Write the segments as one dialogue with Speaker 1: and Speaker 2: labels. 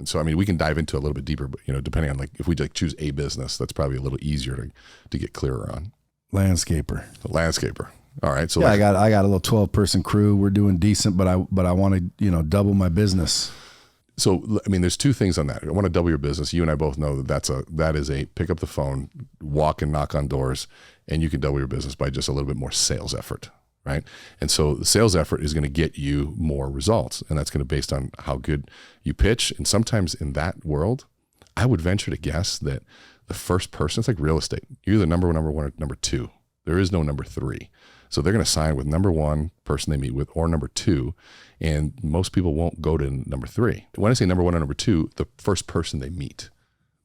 Speaker 1: And so, I mean, we can dive into a little bit deeper, but depending on if we choose a business, that's probably a little easier to get clearer on.
Speaker 2: Landscaper.
Speaker 1: All right. So
Speaker 2: yeah, I got a little 12-person crew. We're doing decent, but I want to, double my business.
Speaker 1: So, I mean, there's two things on that. I want to double your business. You and I both know that is a pick up the phone, walk and knock on doors, and you can double your business by just a little bit more sales effort, right? And so the sales effort is going to get you more results, and that's going to be based on how good you pitch. And sometimes in that world, I would venture to guess that the first person, it's like real estate. You're either number one, or number two. There is no number three. So they're going to sign with number one person they meet with or number two, and most people won't go to number three. When I say number one or number two, the first person they meet,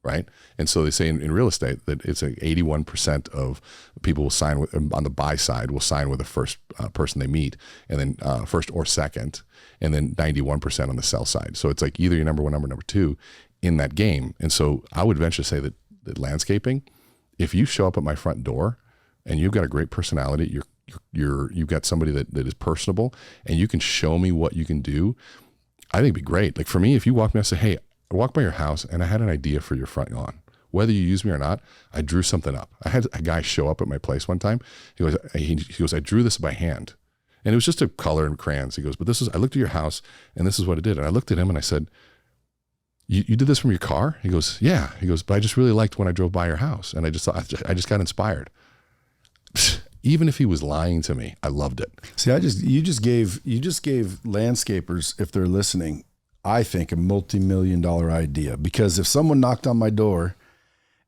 Speaker 1: right? And so they say in real estate that it's 81% of people will sign with, on the buy side, will sign with the first person they meet, and then first or second, and then 91% on the sell side. So it's like either you're number one, number two in that game. And so I would venture to say that landscaping, if you show up at my front door and you've got a great personality, you've got somebody that is personable, and you can show me what you can do, I think it'd be great. Like for me, if you walk me, I say, hey, I walked by your house and I had an idea for your front lawn. Whether you use me or not, I drew something up. I had a guy show up at my place one time. He goes, I drew this by hand. And it was just a color and crayons. He goes, but I looked at your house and this is what it did. And I looked at him and I said, you did this from your car? He goes, yeah. He goes, but I just really liked when I drove by your house. And I just thought, I just got inspired. Even if he was lying to me, I loved it.
Speaker 2: See, you just gave landscapers, if they're listening, I think a multi-million-dollar idea, because if someone knocked on my door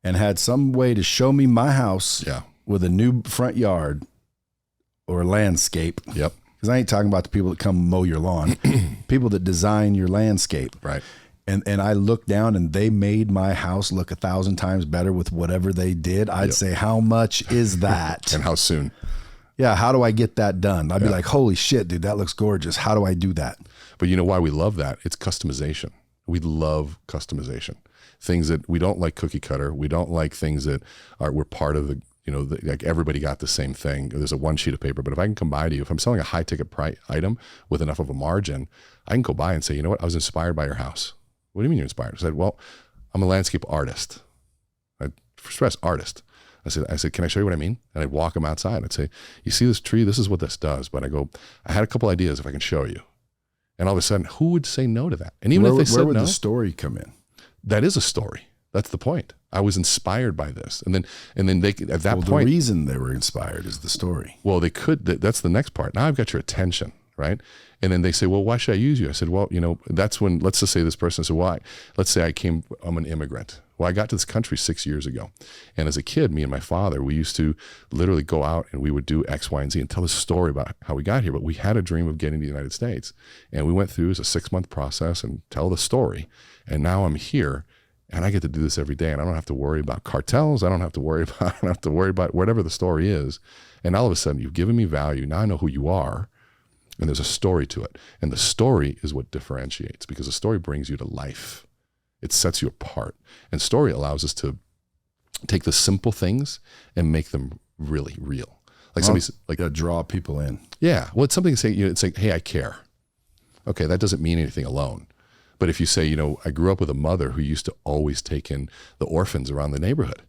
Speaker 2: and had some way to show me my house with a new front yard or landscape.
Speaker 1: Yep.
Speaker 2: Because I ain't talking about the people that come mow your lawn, people that design your landscape.
Speaker 1: Right.
Speaker 2: And I looked down and they made my house look 1,000 times better with whatever they did. I'd say, how much is that?
Speaker 1: And how soon?
Speaker 2: Yeah. How do I get that done? I'd be like, holy shit, dude, that looks gorgeous. How do I do that?
Speaker 1: But you know why we love that? It's customization. We love customization. Things that we don't like cookie cutter. We don't like things that we're part of like everybody got the same thing. There's a one sheet of paper, but if I can come by to you, if I'm selling a high ticket item with enough of a margin, I can go by and say, you know what? I was inspired by your house. What do you mean you're inspired? I said, well, I'm a landscape artist. I stress artist. I said, can I show you what I mean? And I'd walk them outside. I'd say, you see this tree? This is what this does. But I had a couple ideas if I can show you. And all of a sudden, who would say no to that? And even if they said no,
Speaker 2: where would the story come in?
Speaker 1: That is a story. That's the point. I was inspired by this. And then they at that point.
Speaker 2: The reason they were inspired is the story.
Speaker 1: Well, they could, that's the next part. Now I've got your attention, right? And then they say, well, why should I use you? I said, well, that's when, let's just say this person said, why? Let's say I'm an immigrant. Well, I got to this country 6 years ago. And as a kid, me and my father, we used to literally go out and we would do X, Y, and Z and tell a story about how we got here. But we had a dream of getting to the United States. And we went through a 6-month process and tell the story. And now I'm here and I get to do this every day. And I don't have to worry about cartels. I don't have to worry about whatever the story is. And all of a sudden you've given me value. Now I know who you are. And there's a story to it. And the story is what differentiates, because the story brings you to life. It sets you apart. And story allows us to take the simple things and make them really real. Like somebody's
Speaker 2: draw people in.
Speaker 1: Yeah. Well, it's something to say, it's like, hey, I care. Okay. That doesn't mean anything alone. But if you say, I grew up with a mother who used to always take in the orphans around the neighborhood.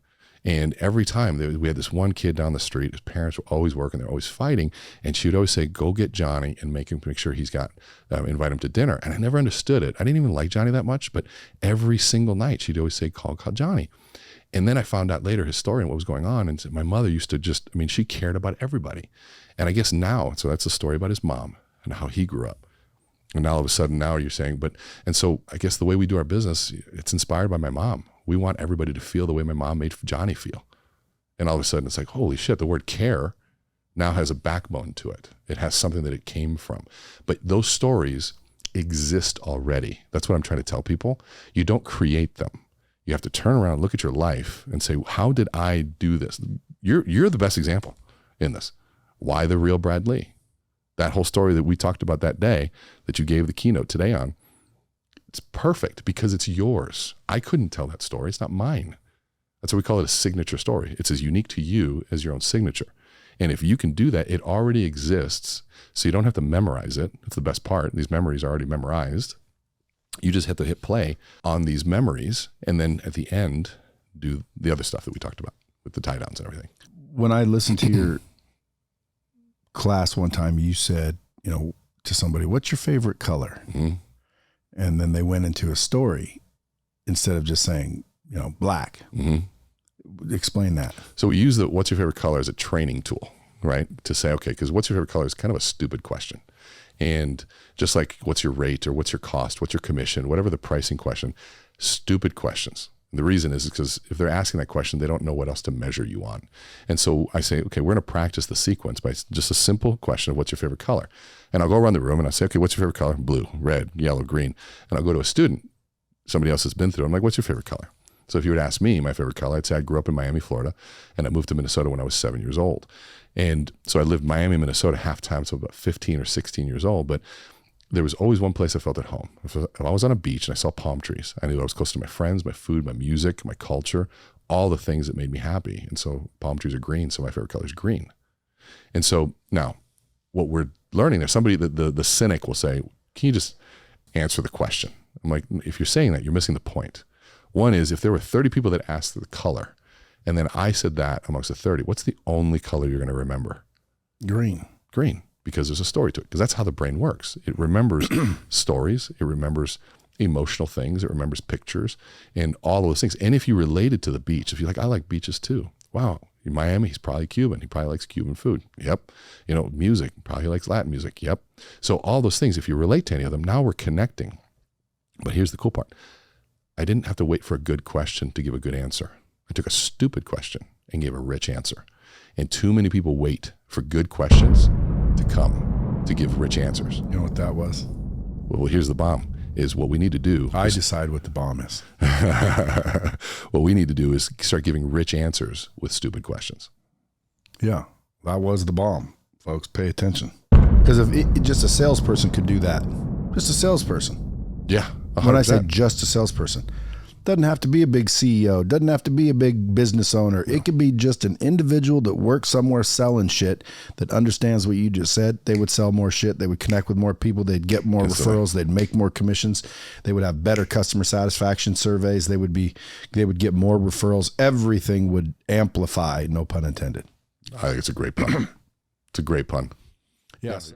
Speaker 1: And every time we had this one kid down the street, his parents were always working, they're always fighting. And she would always say, go get Johnny and make sure he's got, invite him to dinner. And I never understood it. I didn't even like Johnny that much, but every single night she'd always say, call Johnny. And then I found out later his story and what was going on. And my mother used to she cared about everybody. And I guess now, so that's a story about his mom and how he grew up. And now all of a sudden now you're saying, and so I guess the way we do our business, it's inspired by my mom. We want everybody to feel the way my mom made Johnny feel. And all of a sudden it's like, holy shit, the word care now has a backbone to it. It has something that it came from. But those stories exist already. That's what I'm trying to tell people. You don't create them. You have to turn around, look at your life and say, how did I do this? You're the best example in this. Why the real Brad Lee? That whole story that we talked about that day that you gave the keynote today on, it's perfect because it's yours. I couldn't tell that story. It's not mine. That's why we call it a signature story. It's as unique to you as your own signature. And if you can do that, it already exists. So you don't have to memorize it. That's the best part. These memories are already memorized. You just have to hit play on these memories, and then at the end, do the other stuff that we talked about with the tie downs and everything.
Speaker 2: When I listened to your class one time, you said, to somebody, what's your favorite color?
Speaker 1: Mm-hmm.
Speaker 2: And then they went into a story instead of just saying, black.
Speaker 1: Mm-hmm.
Speaker 2: Explain that.
Speaker 1: So we use the what's your favorite color as a training tool, right? To say, okay, because what's your favorite color is kind of a stupid question. And just like what's your rate or what's your cost, what's your commission, whatever the pricing question, stupid questions. And the reason is because if they're asking that question, they don't know what else to measure you on. And so I say, okay, we're going to practice the sequence by just a simple question of what's your favorite color. And I'll go around the room and I'll say, okay, what's your favorite color? Blue, red, yellow, green. And I'll go to a student, somebody else has been through it. I'm like, what's your favorite color? So if you would ask me my favorite color, I'd say I grew up in Miami, Florida, and I moved to Minnesota when I was 7 years old. And so I lived Miami, Minnesota half time, so about 15 or 16 years old. But there was always one place I felt at home. If I was on a beach and I saw palm trees, I knew I was close to my friends, my food, my music, my culture, all the things that made me happy. And so palm trees are green, so my favorite color is green. And so now what we're learning there, somebody, the cynic will say, can you just answer the question? I'm like, if you're saying that, you're missing the point. One is if there were 30 people that asked the color, and then I said that amongst the 30, what's the only color you're going to remember?
Speaker 2: Green.
Speaker 1: Green, because there's a story to it, because that's how the brain works. It remembers stories, it remembers emotional things, it remembers pictures, and all of those things. And if you relate it to the beach, if you're like, I like beaches too. Wow, in Miami, he's probably Cuban. He probably likes Cuban food. Yep. Music, probably likes Latin music. Yep. So all those things, if you relate to any of them, now we're connecting. But here's the cool part. I didn't have to wait for a good question to give a good answer. I took a stupid question and gave a rich answer. And too many people wait for good questions to come to give rich answers.
Speaker 2: You know what that was?
Speaker 1: Well, here's the bomb, is what we need to do.
Speaker 2: I decide what the bomb is.
Speaker 1: What we need to do is start giving rich answers with stupid questions.
Speaker 2: Yeah, that was the bomb. Folks, pay attention. Because if just a salesperson could do that. Just a salesperson.
Speaker 1: Yeah. 100%.
Speaker 2: When I say just a salesperson, doesn't have to be a big CEO, doesn't have to be a big business owner. No. It could be just an individual that works somewhere selling shit that understands what you just said. They would sell more shit. They would connect with more people. They'd get more referrals. They'd make more commissions. They would have better customer satisfaction surveys. They would get more referrals. Everything would amplify, no pun intended.
Speaker 1: I think it's a great pun. It's a great pun.
Speaker 2: Yes.